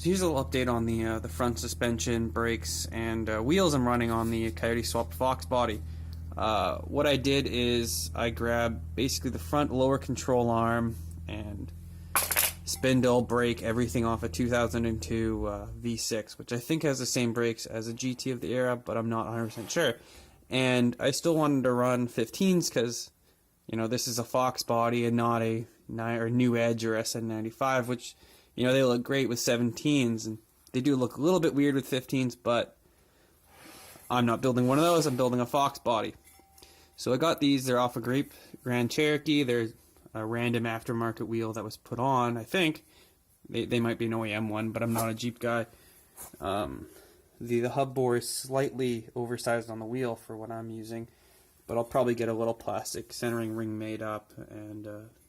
So here's a little update on the front suspension, brakes, and wheels I'm running on the Coyote swapped Fox body. What I did is I grabbed basically the front lower control arm and spindle, brake, everything off a 2002 V6, which I think has the same brakes as a GT of the era, but I'm not 100% sure. And I still wanted to run 15s because, you know, this is a Fox body and not a New Edge or SN95, which, you know, they look great with 17s, and they do look a little bit weird with 15s, but I'm not building one of those. I'm building a Fox body. So I got these. They're off a Grand Cherokee. They're a random aftermarket wheel that was put on, I think. They might be an OEM one, but I'm not a Jeep guy. The hub bore is slightly oversized on the wheel for what I'm using, but I'll probably get a little plastic centering ring made up, and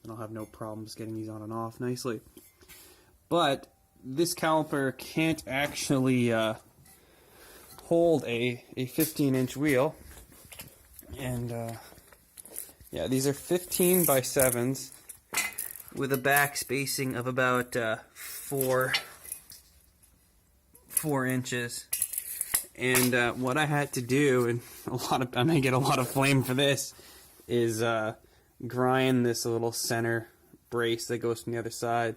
I'll have no problems getting these on and off nicely. But this caliper can't actually hold a 15-inch wheel, and yeah, these are 15 by 7s with a back spacing of about 4 inches. And what I had to do, and I'm gonna get a lot of flame for this, is grind this little center brace that goes from the other side.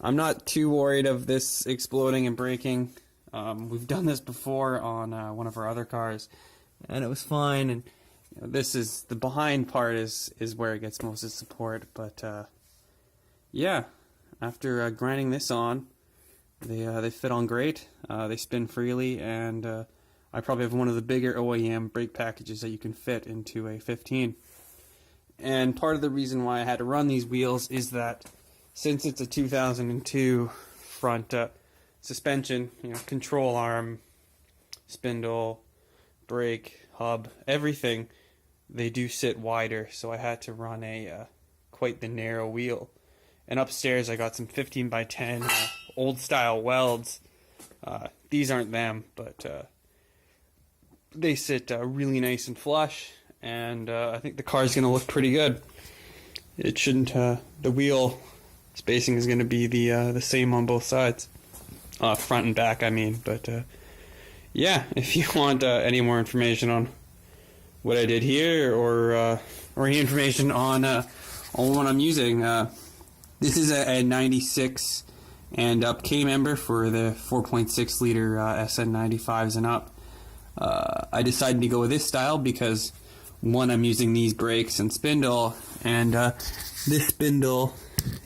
I'm not too worried of this exploding and breaking. We've done this before on one of our other cars, and it was fine. And you know, this is the behind part is where it gets most of the support. But yeah, after grinding this on, they fit on great. They spin freely, and I probably have one of the bigger OEM brake packages that you can fit into a 15. And part of the reason why I had to run these wheels is that since it's a 2002 front suspension, you know, control arm, spindle, brake, hub, everything, they do sit wider. So I had to run a quite the narrow wheel. And upstairs I got some 15 by 10 old style welds. These aren't them, but they sit really nice and flush, and I think the car's going to look pretty good. It shouldn't, the wheel spacing is going to be the same on both sides, front and back I mean. But yeah, if you want any more information on what I did here, or any information on what I'm using, this is a 96 and up K member for the 4.6 liter SN95s and up. I decided to go with this style because, one, I'm using these brakes and spindle, and this spindle,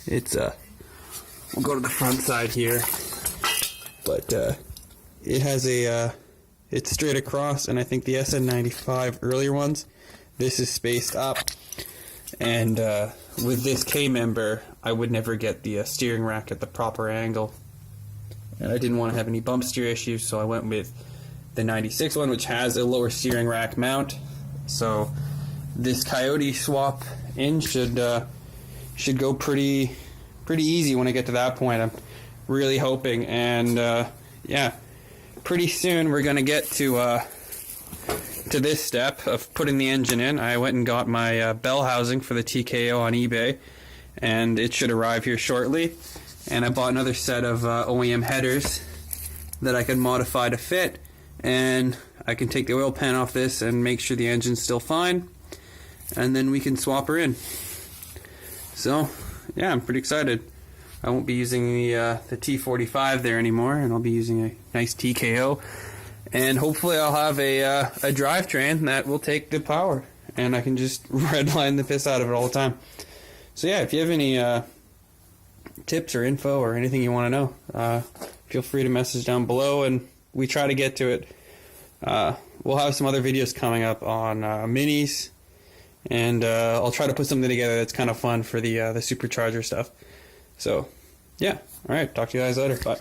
it's we'll go to the front side here, but it has it's straight across, and I think the SN95 earlier ones, this is spaced up, and with this K member I would never get the steering rack at the proper angle, and I didn't want to have any bump steer issues, so I went with the 96 one, which has a lower steering rack mount. So this Coyote swap in should go pretty easy when I get to that point. I'm really hoping, and yeah, pretty soon we're gonna get to this step of putting the engine in. I went and got my bell housing for the TKO on eBay, and it should arrive here shortly. And I bought another set of OEM headers that I could modify to fit, and I can take the oil pan off this and make sure the engine's still fine, and then we can swap her in. So yeah, I'm pretty excited. I won't be using the T45 there anymore, and I'll be using a nice TKO, and hopefully I'll have a drivetrain that will take the power, and I can just redline the piss out of it all the time. So yeah, if you have any tips or info or anything you want to know, feel free to message down below, and we try to get to it. We'll have some other videos coming up on minis, and I'll try to put something together that's kind of fun for the supercharger stuff. So yeah, alright, talk to you guys later, bye.